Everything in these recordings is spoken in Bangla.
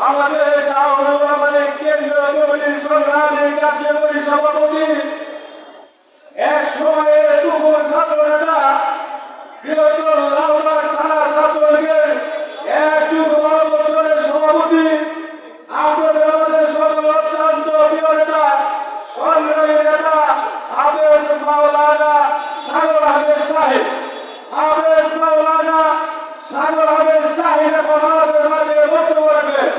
আমাদের শাহুল রহমানের কেন্দ্রীয় কমিটির সংগ্রামী কার্যকরী সভাপতি, এক সময়ে তুমুল ছাত্র নেতা, বৃহত্তর লালবাগ থানা ছাত্রলীগের 1 যুগ 12 বছরের সভাপতি, আপনাদের আমাদের সকল অত্যন্ত প্রিয় নেতা, সংগ্রামী নেতা হাফেজ মাওলানা সাগর আহমেদ সাহেব। হাফেজ মাওলানা সাগর আহমেদ সাহেব এখন আমাদের মাঝে বক্তব্য রাখবেন।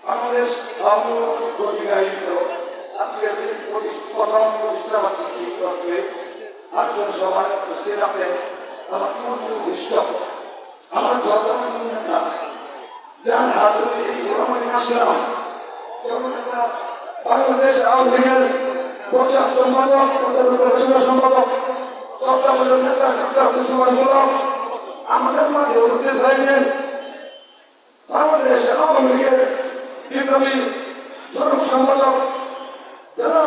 বাংলাদেশ প্রথম প্রতিষ্ঠাবার্ষিকী উপলক্ষে আজকের সভায় উপস্থিত আছেন আমার উদ্দিষ্ট আমার ধর্মের নেতা, যার হাতে এই গোলামী আসলাম, যেমন একটা বাংলাদেশ আওয়ামী লীগের প্রচার সম্পাদক, প্রচার সম্পাদক সরকারের নেতা ডক্টর মুসলমান গোলাম আমাদের মাঝে উপস্থিত হয়েছেন। বাংলাদেশ আওয়ামী লীগের বিপ্লবী ধর্ম সম্পাদক যারা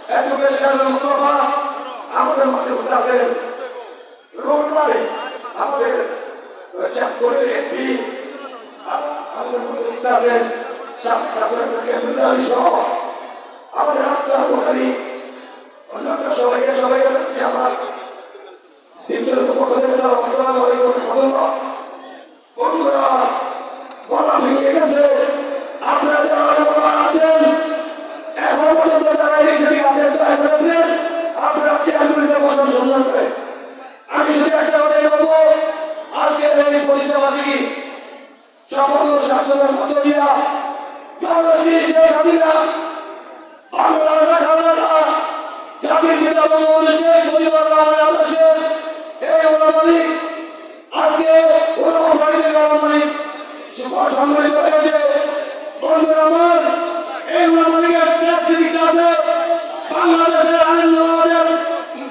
অ্যাডভোকেট মুস্তফা আমাদের মাঝে উপস্থিত আছেন। রোডবারে আমাদের চাঁদপুরের এমপি আমাদের মধ্যে উপস্থিত আছেন। সহ আমাদের আফতার বুখারী অন্যান্য সবাইকে জানাচ্ছি আমার ব্যক্তিগত পক্ষ থেকে আসসালামু আলাইকুম রাহমাতুল্লাহ। বন্ধুরা, বলা ভেঙে গেছে, আপনারা যারা আছেন এখন পর্যন্ত যারা এই সেদিকে আছেন দয়া করে প্লিজ আপনারা চেয়ারগুলিতে বসার সুন্দর করে। আমি শুধু একটা কথাই বলবো, আজকের এই প্রতিষ্ঠাবার্ষিকী সকল ছাত্রদের মধ্য দিয়া জননেত্রী শেখ হাসিনা, বাংলার রাখালরা, জাতির পিতা বঙ্গবন্ধু শেখ মুজিবুর রহমানের আদর্শের এই ওলামা লীগ আজকে ওলামা বাড়িতে ওলামা লীগ সংগঠিত হয়েছে। বন্ধুরা আমার, এই ওলামা লীগের প্রাকৃতিক আছে বাংলাদেশের আইনজীবীদের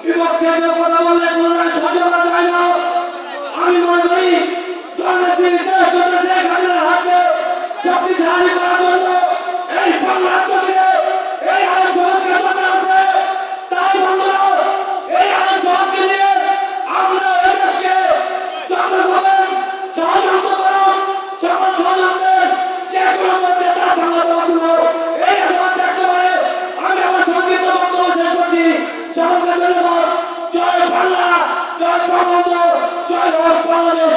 বিপক্ষে কথা বললে কোনো স্বাধীনতা যায় না। আমি মনে করি জননেত্রী শেখ হাসিনার হাতে শক্তিশালী করার জন্য এই বাংলার জমিনে এই আইন সমাজকে দরকার আছে। তাই বন্ধুরা, এই আইন সমাজকে নিয়ে আমরা এই দেশকে যত্ন করবেন, ষড়যন্ত্র করুন, সকল ষড়যন্ত্রের যে কোনো মধ্যে তার বাংলা বন্ধু এই সমাজ দেখতে পারে। আমি আমার সংক্ষিপ্ত বক্তব্য শেষ করছি। সকলকে ধন্যবাদ। জয় বাংলা, জয় বঙ্গবন্ধু, জয় বাংলাদেশ।